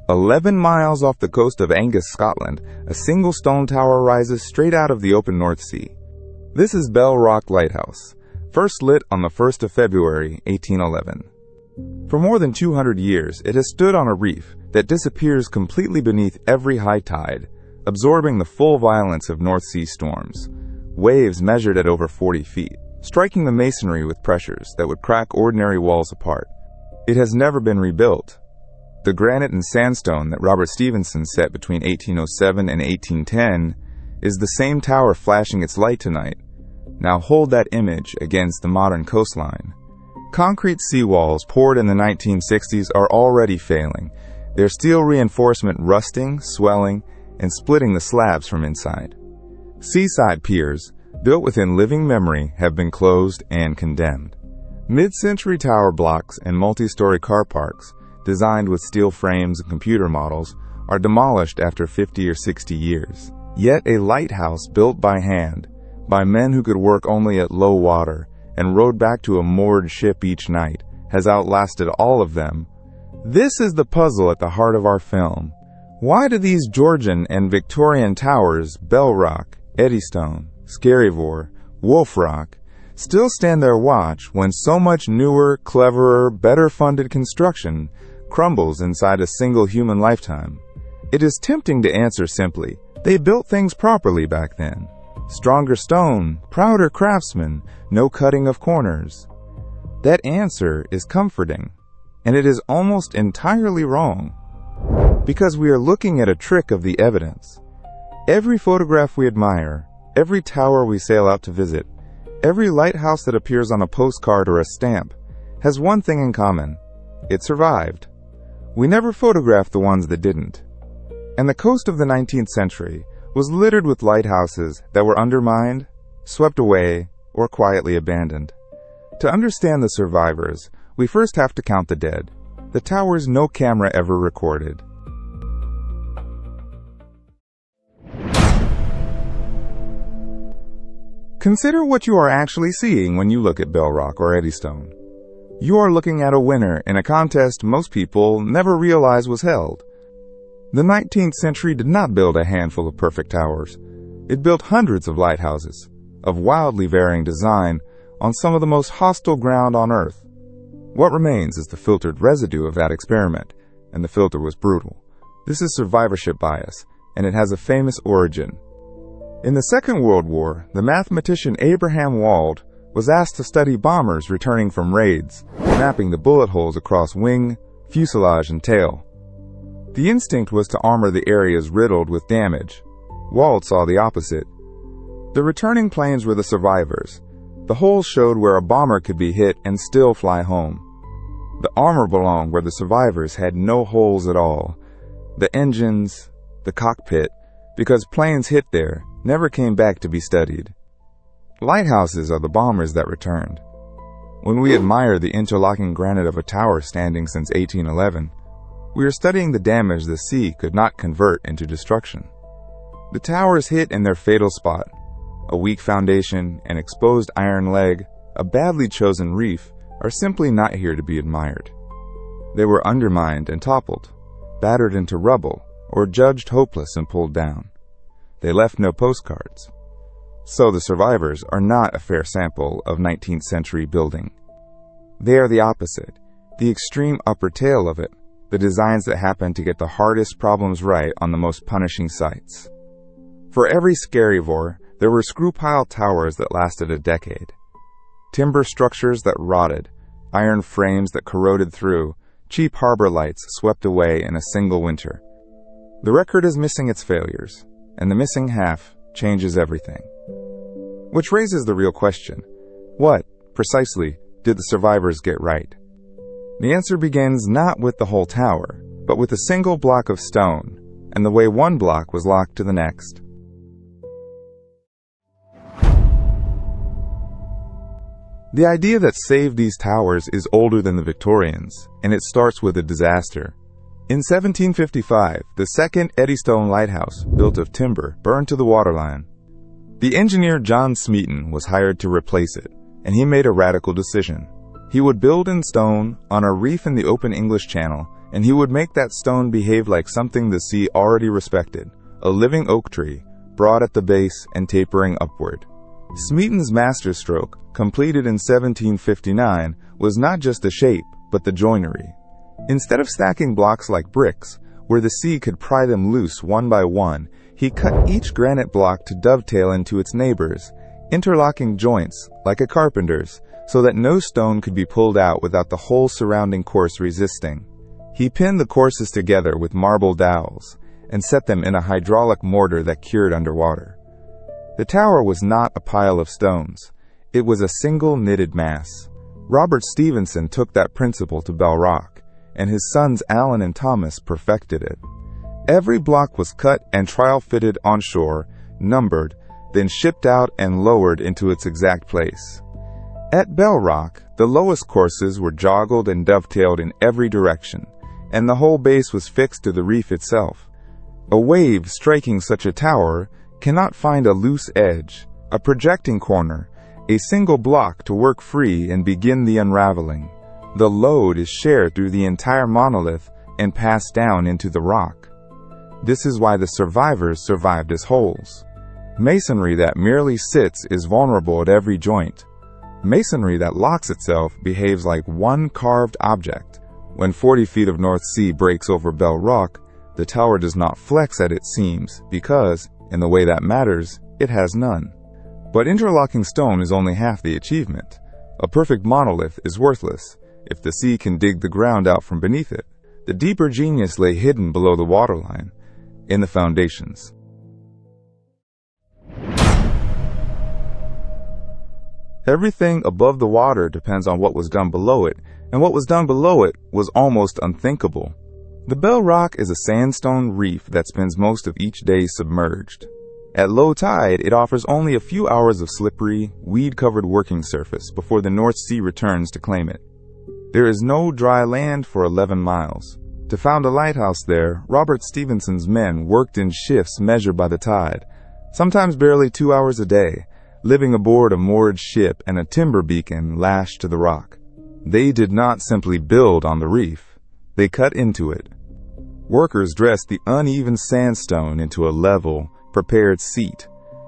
11 miles off the coast of Angus, Scotland, a single stone tower rises straight out of the open North Sea. This is Bell Rock Lighthouse, first lit on the 1st of February, 1811. For more than 200 years, it has stood on a reef that disappears completely beneath every high tide, absorbing the full violence of North Sea storms. Waves measured at over 40 feet, striking the masonry with pressures that would crack ordinary walls apart. It has never been rebuilt. The granite and sandstone that Robert Stevenson set between 1807 and 1810 is the same tower flashing its light tonight. Now hold that image against the modern coastline. Concrete seawalls poured in the 1960s are already failing, their steel reinforcement rusting, swelling, and splitting the slabs from inside. Seaside piers, built within living memory, have been closed and condemned. Mid-century tower blocks and multi-story car parks, designed with steel frames and computer models, are demolished after 50 or 60 years. Yet a lighthouse built by hand, by men who could work only at low water and rowed back to a moored ship each night, has outlasted all of them. This is the puzzle at the heart of our film. Why do these Georgian and Victorian towers, Bell Rock, Eddystone, Skerryvore, Wolf Rock, still stand their watch when so much newer, cleverer, better-funded construction crumbles inside a single human lifetime? It is tempting to answer simply, they built things properly back then. Stronger stone, prouder craftsmen, no cutting of corners. That answer is comforting, and it is almost entirely wrong, because we are looking at a trick of the evidence. Every photograph we admire, every tower we sail out to visit, every lighthouse that appears on a postcard or a stamp, has one thing in common. It survived. We never photographed the ones that didn't. And the coast of the 19th century was littered with lighthouses that were undermined, swept away, or quietly abandoned. To understand the survivors, we first have to count the dead, the towers no camera ever recorded. Consider what you are actually seeing when you look at Bell Rock or Eddystone. You are looking at a winner in a contest most people never realized was held. The 19th century did not build a handful of perfect towers. It built hundreds of lighthouses, of wildly varying design, on some of the most hostile ground on Earth. What remains is the filtered residue of that experiment, and the filter was brutal. This is survivorship bias, and it has a famous origin. In the Second World War, the mathematician Abraham Wald was asked to study bombers returning from raids, mapping the bullet holes across wing, fuselage, and tail. The instinct was to armor the areas riddled with damage. Wald saw the opposite. The returning planes were the survivors. The holes showed where a bomber could be hit and still fly home. The armor belonged where the survivors had no holes at all. The engines, the cockpit, because planes hit there, never came back to be studied. Lighthouses are the bombers that returned. When we admire the interlocking granite of a tower standing since 1811, we are studying the damage the sea could not convert into destruction. The towers hit in their fatal spot. A weak foundation, an exposed iron leg, a badly chosen reef are simply not here to be admired. They were undermined and toppled, battered into rubble, or judged hopeless and pulled down. They left no postcards. So the survivors are not a fair sample of 19th century building. They are the opposite, the extreme upper tail of it, the designs that happen to get the hardest problems right on the most punishing sites. For every Skerryvore, there were screw-pile towers that lasted a decade. Timber structures that rotted, iron frames that corroded through, cheap harbor lights swept away in a single winter. The record is missing its failures, and the missing half changes everything. Which raises the real question: what, precisely, did the survivors get right? The answer begins not with the whole tower, but with a single block of stone, and the way one block was locked to the next. The idea that saved these towers is older than the Victorians, and it starts with a disaster. In 1755, the second Eddystone lighthouse, built of timber, burned to the waterline. The engineer John Smeaton was hired to replace it, and he made a radical decision. He would build in stone on a reef in the open English Channel, and he would make that stone behave like something the sea already respected, a living oak tree, broad at the base and tapering upward. Smeaton's masterstroke, completed in 1759, was not just the shape, but the joinery. Instead of stacking blocks like bricks, where the sea could pry them loose one by one, he cut each granite block to dovetail into its neighbors, interlocking joints, like a carpenter's, so that no stone could be pulled out without the whole surrounding course resisting. He pinned the courses together with marble dowels, and set them in a hydraulic mortar that cured underwater. The tower was not a pile of stones. It was a single knitted mass. Robert Stevenson took that principle to Bell Rock, and his sons Alan and Thomas perfected it. Every block was cut and trial-fitted on shore, numbered, then shipped out and lowered into its exact place. At Bell Rock, the lowest courses were joggled and dovetailed in every direction, and the whole base was fixed to the reef itself. A wave striking such a tower cannot find a loose edge, a projecting corner, a single block to work free and begin the unraveling. The load is shared through the entire monolith and passed down into the rock. This is why the survivors survived as wholes. Masonry that merely sits is vulnerable at every joint. Masonry that locks itself behaves like one carved object. When 40 feet of North Sea breaks over Bell Rock, the tower does not flex at its seams because, in the way that matters, it has none. But interlocking stone is only half the achievement. A perfect monolith is worthless if the sea can dig the ground out from beneath it. The deeper genius lay hidden below the waterline, in the foundations. Everything above the water depends on what was done below it, and what was done below it was almost unthinkable. The Bell Rock is a sandstone reef that spends most of each day submerged. At low tide, it offers only a few hours of slippery, weed-covered working surface before the North Sea returns to claim it. There is no dry land for 11 miles. To found a lighthouse there, Robert Stevenson's men worked in shifts measured by the tide, sometimes barely 2 hours a day, living aboard a moored ship and a timber beacon lashed to the rock. They did not simply build on the reef. They cut into it. Workers dressed the uneven sandstone into a level, prepared seat,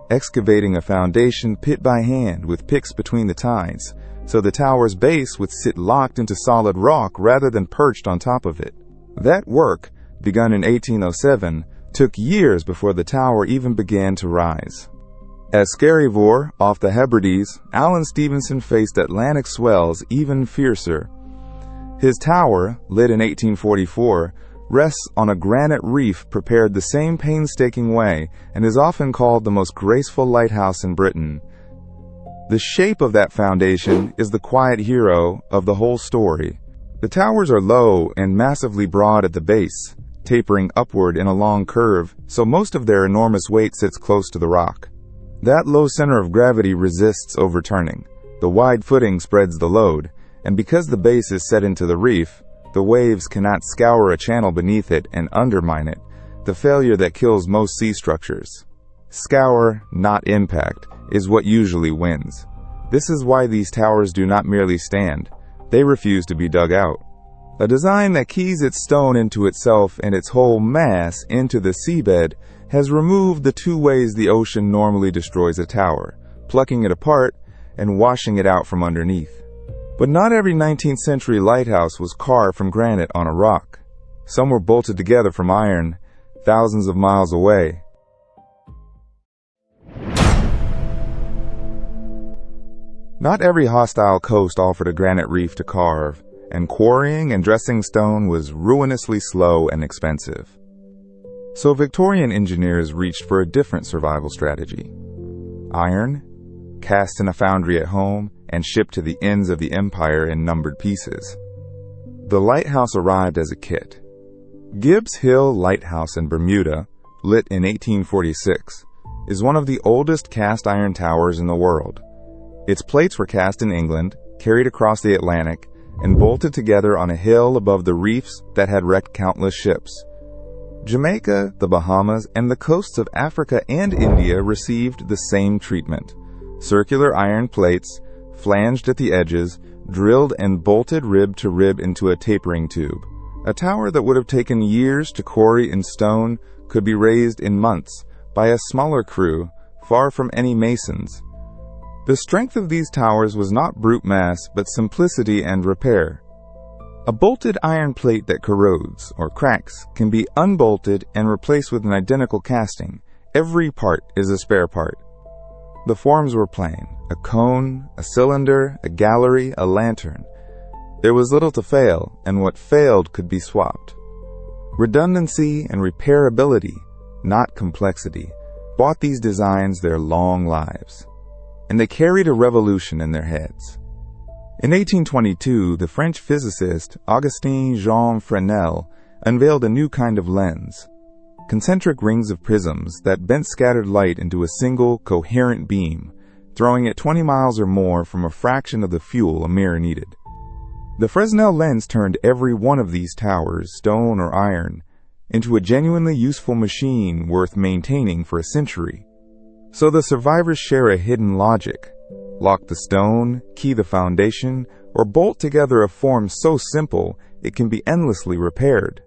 excavating a foundation pit by hand with picks between the tides, so the tower's base would sit locked into solid rock rather than perched on top of it. That work, begun in 1807, took years before the tower even began to rise. At Skerryvore, off the Hebrides, Alan Stevenson faced Atlantic swells even fiercer. His tower, lit in 1844, rests on a granite reef prepared the same painstaking way and is often called the most graceful lighthouse in Britain. The shape of that foundation is the quiet hero of the whole story. The towers are low and massively broad at the base, tapering upward in a long curve, so most of their enormous weight sits close to the rock. That low center of gravity resists overturning. The wide footing spreads the load, and because the base is set into the reef, the waves cannot scour a channel beneath it and undermine it, the failure that kills most sea structures. Scour, not impact, is what usually wins. This is why these towers do not merely stand. They refuse to be dug out. A design that keys its stone into itself and its whole mass into the seabed has removed the two ways the ocean normally destroys a tower, plucking it apart and washing it out from underneath. But not every 19th century lighthouse was carved from granite on a rock. Some were bolted together from iron, thousands of miles away. Not every hostile coast offered a granite reef to carve, and quarrying and dressing stone was ruinously slow and expensive. So Victorian engineers reached for a different survival strategy. Iron, cast in a foundry at home, and shipped to the ends of the empire in numbered pieces. The lighthouse arrived as a kit. Gibbs Hill Lighthouse in Bermuda, lit in 1846, is one of the oldest cast iron towers in the world. Its plates were cast in England, carried across the Atlantic, and bolted together on a hill above the reefs that had wrecked countless ships. Jamaica, the Bahamas, and the coasts of Africa and India received the same treatment. Circular iron plates, flanged at the edges, drilled and bolted rib to rib into a tapering tube. A tower that would have taken years to quarry in stone could be raised in months by a smaller crew, far from any masons. The strength of these towers was not brute mass, but simplicity and repair. A bolted iron plate that corrodes or cracks can be unbolted and replaced with an identical casting. Every part is a spare part. The forms were plain: a cone, a cylinder, a gallery, a lantern. There was little to fail, and what failed could be swapped. Redundancy and repairability, not complexity, bought these designs their long lives, and they carried a revolution in their heads. In 1822, the French physicist Augustin Jean Fresnel unveiled a new kind of lens: concentric rings of prisms that bent scattered light into a single, coherent beam, throwing it 20 miles or more from a fraction of the fuel a mirror needed. The Fresnel lens turned every one of these towers, stone or iron, into a genuinely useful machine worth maintaining for a century. So the survivors share a hidden logic: lock the stone, key the foundation, or bolt together a form so simple it can be endlessly repaired.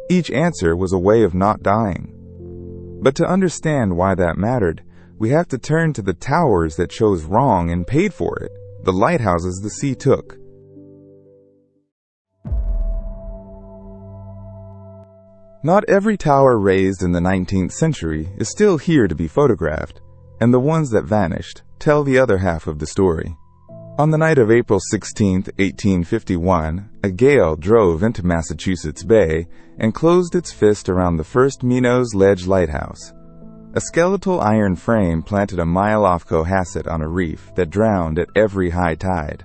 Each answer was a way of not dying. But to understand why that mattered, we have to turn to the towers that chose wrong and paid for it, the lighthouses the sea took. Not every tower raised in the 19th century is still here to be photographed, and the ones that vanished tell the other half of the story. On the night of April 16, 1851, a gale drove into Massachusetts Bay and closed its fist around the first Minos Ledge lighthouse. A skeletal iron frame planted a mile off Cohasset on a reef that drowned at every high tide.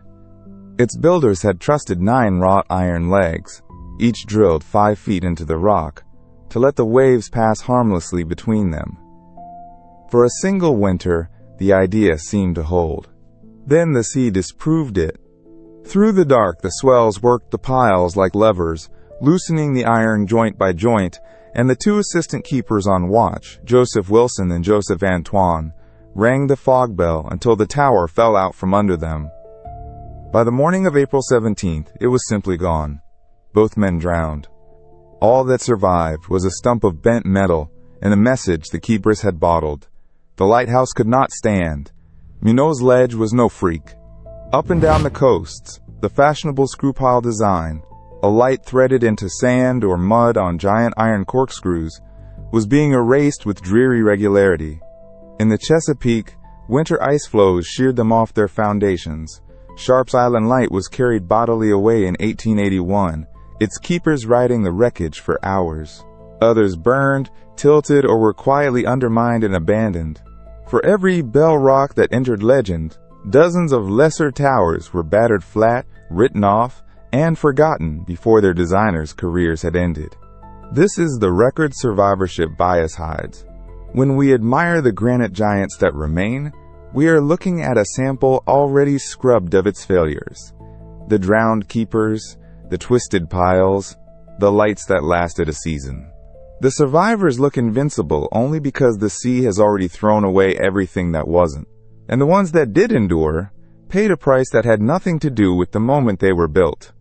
Its builders had trusted 9 wrought iron legs, each drilled 5 feet into the rock, to let the waves pass harmlessly between them. For a single winter, the idea seemed to hold. Then the sea disproved it. Through the dark, the swells worked the piles like levers, loosening the iron joint by joint, and the 2 assistant keepers on watch, Joseph Wilson and Joseph Antoine, rang the fog bell until the tower fell out from under them. By the morning of April 17th, it was simply gone. Both men drowned. All that survived was a stump of bent metal and a message the keepers had bottled. The lighthouse could not stand. Minos Ledge was no freak. Up and down the coasts, the fashionable screw-pile design, a light threaded into sand or mud on giant iron corkscrews, was being erased with dreary regularity. In the Chesapeake, winter ice floes sheared them off their foundations. Sharp's Island Light was carried bodily away in 1881, its keepers riding the wreckage for hours. Others burned, tilted, or were quietly undermined and abandoned. For every bell rock that entered legend, dozens of lesser towers were battered flat, written off, and forgotten before their designers' careers had ended. This is the record survivorship bias hides. When we admire the granite giants that remain, we are looking at a sample already scrubbed of its failures. The drowned keepers, the twisted piles, the lights that lasted a season. The survivors look invincible only because the sea has already thrown away everything that wasn't. And the ones that did endure paid a price that had nothing to do with the moment they were built.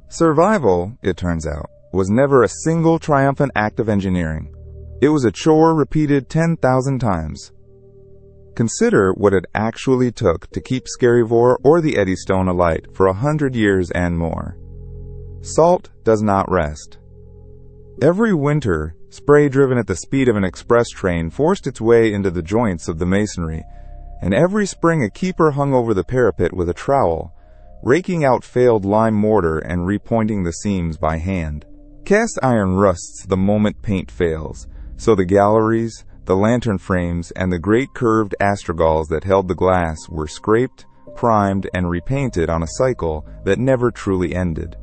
Survival, it turns out, was never a single triumphant act of engineering. It was a chore repeated 10,000 times. Consider what it actually took to keep Skerryvore or the Eddystone alight for 100 years and more. Salt does not rest. Every winter, spray driven at the speed of an express train forced its way into the joints of the masonry, and every spring a keeper hung over the parapet with a trowel, raking out failed lime mortar and repointing the seams by hand. Cast iron rusts the moment paint fails, so the galleries, the lantern frames, and the great curved astragals that held the glass were scraped, primed, and repainted on a cycle that never truly ended.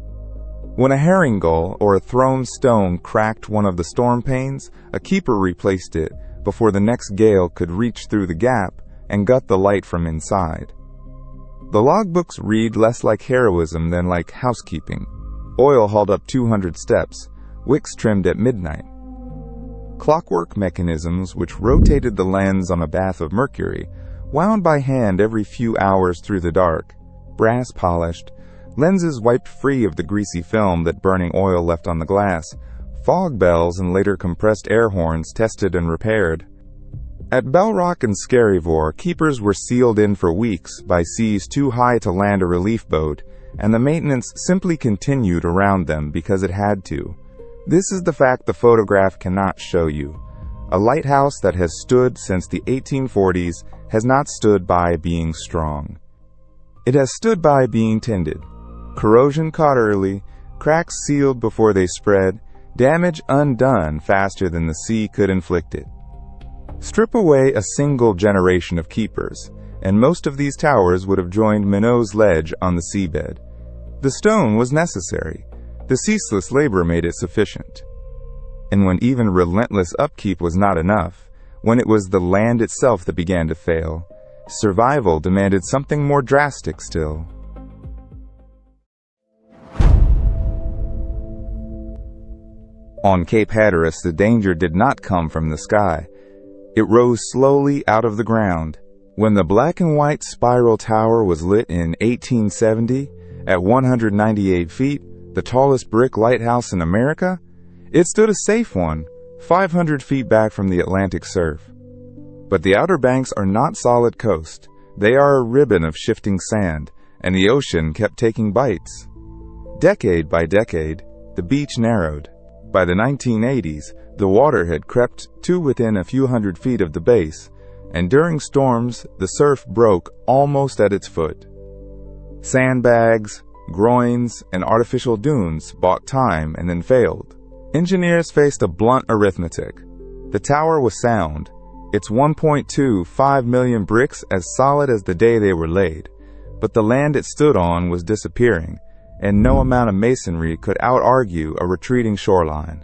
When a herring gull or a thrown stone cracked one of the storm panes, a keeper replaced it before the next gale could reach through the gap and gut the light from inside. The logbooks read less like heroism than like housekeeping. Oil hauled up 200 steps, wicks trimmed at midnight. Clockwork mechanisms which rotated the lens on a bath of mercury, wound by hand every few hours through the dark, brass polished, lenses wiped free of the greasy film that burning oil left on the glass, fog bells and later compressed air horns tested and repaired. At Bell Rock and Skerryvore, keepers were sealed in for weeks by seas too high to land a relief boat, and the maintenance simply continued around them because it had to. This is the fact the photograph cannot show you. A lighthouse that has stood since the 1840s has not stood by being strong. It has stood by being tended. Corrosion caught early, cracks sealed before they spread, damage undone faster than the sea could inflict it. Strip away a single generation of keepers, and most of these towers would have joined Minot's ledge on the seabed. The stone was necessary. The ceaseless labor made it sufficient. And when even relentless upkeep was not enough, when it was the land itself that began to fail, survival demanded something more drastic still. On Cape Hatteras, the danger did not come from the sky. It rose slowly out of the ground. When the black and white spiral tower was lit in 1870, at 198 feet, the tallest brick lighthouse in America, it stood a safe one, 500 feet back from the Atlantic surf. But the Outer Banks are not solid coast. They are a ribbon of shifting sand, and the ocean kept taking bites. Decade by decade, the beach narrowed. By the 1980s, the water had crept to within a few hundred feet of the base, and during storms, the surf broke almost at its foot. Sandbags, groins, and artificial dunes bought time and then failed. Engineers faced a blunt arithmetic. The tower was sound, its 1.25 million bricks as solid as the day they were laid, but the land it stood on was disappearing, and no amount of masonry could out-argue a retreating shoreline.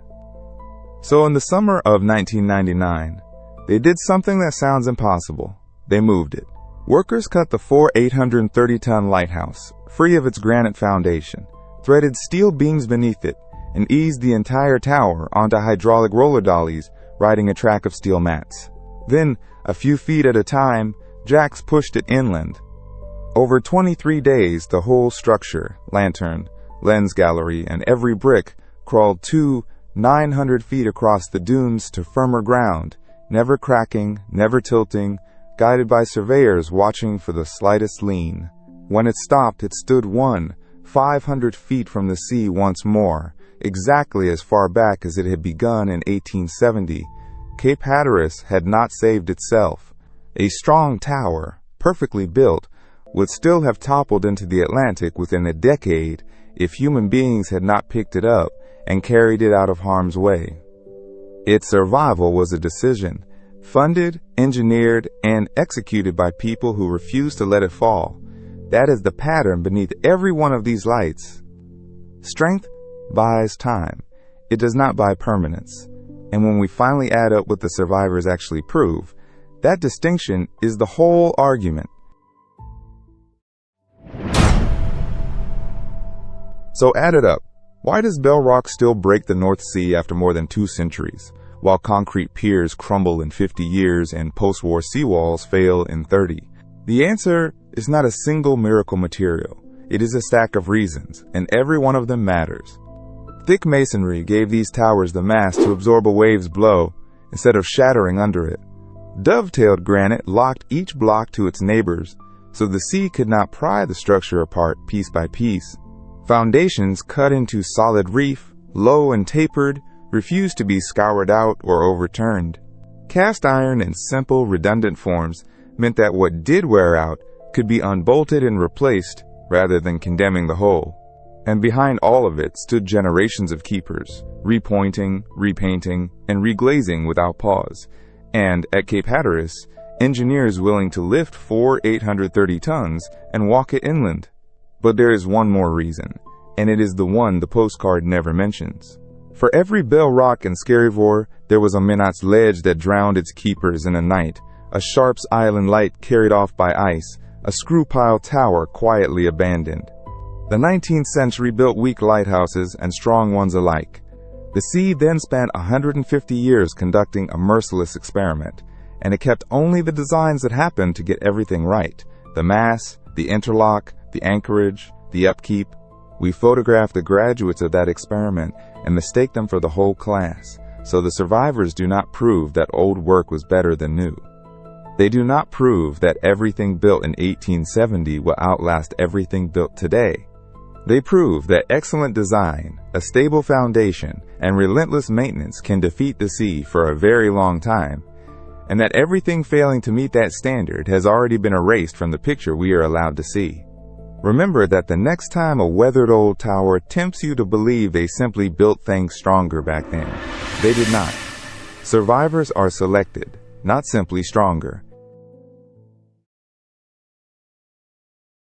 So in the summer of 1999, they did something that sounds impossible. They moved it. Workers cut the 830-ton lighthouse, free of its granite foundation, threaded steel beams beneath it, and eased the entire tower onto hydraulic roller dollies riding a track of steel mats. Then, a few feet at a time, jacks pushed it inland. Over 23 days, the whole structure, lantern, lens gallery, and every brick crawled 900 feet across the dunes to firmer ground, never cracking, never tilting, guided by surveyors watching for the slightest lean. When it stopped, it stood 500 feet from the sea once more, exactly as far back as it had begun in 1870. Cape Hatteras had not saved itself. A strong tower, perfectly built, would still have toppled into the Atlantic within a decade if human beings had not picked it up and carried it out of harm's way. Its survival was a decision, funded, engineered, and executed by people who refused to let it fall. That is the pattern beneath every one of these lights. Strength buys time. It does not buy permanence. And when we finally add up what the survivors actually prove, that distinction is the whole argument. So add it up. Why does Bell Rock still break the North Sea after more than 2 centuries, while concrete piers crumble in 50 years and post-war seawalls fail in 30? The answer is not a single miracle material. It is a stack of reasons, and every one of them matters. Thick masonry gave these towers the mass to absorb a wave's blow instead of shattering under it. Dovetailed granite locked each block to its neighbors, so the sea could not pry the structure apart piece by piece. Foundations cut into solid reef, low and tapered, refused to be scoured out or overturned. Cast iron in simple, redundant forms meant that what did wear out could be unbolted and replaced rather than condemning the whole. And behind all of it stood generations of keepers, repointing, repainting, and reglazing without pause. And at Cape Hatteras, engineers willing to lift 830 tons and walk it inland. But there is one more reason, and it is the one the postcard never mentions. For every Bell Rock and Skerryvore, there was a Minot's ledge that drowned its keepers in a night, a Sharp's Island light carried off by ice, a screw pile tower quietly abandoned. The 19th century built weak lighthouses and strong ones alike. The sea then spent 150 years conducting a merciless experiment, and it kept only the designs that happened to get everything right: the mass, the interlock, the anchorage, the upkeep. We photograph the graduates of that experiment and mistake them for the whole class, so the survivors do not prove that old work was better than new. They do not prove that everything built in 1870 will outlast everything built today. They prove that excellent design, a stable foundation, and relentless maintenance can defeat the sea for a very long time, and that everything failing to meet that standard has already been erased from the picture we are allowed to see. Remember that the next time a weathered old tower tempts you to believe they simply built things stronger back then, they did not. Survivors are selected, not simply stronger.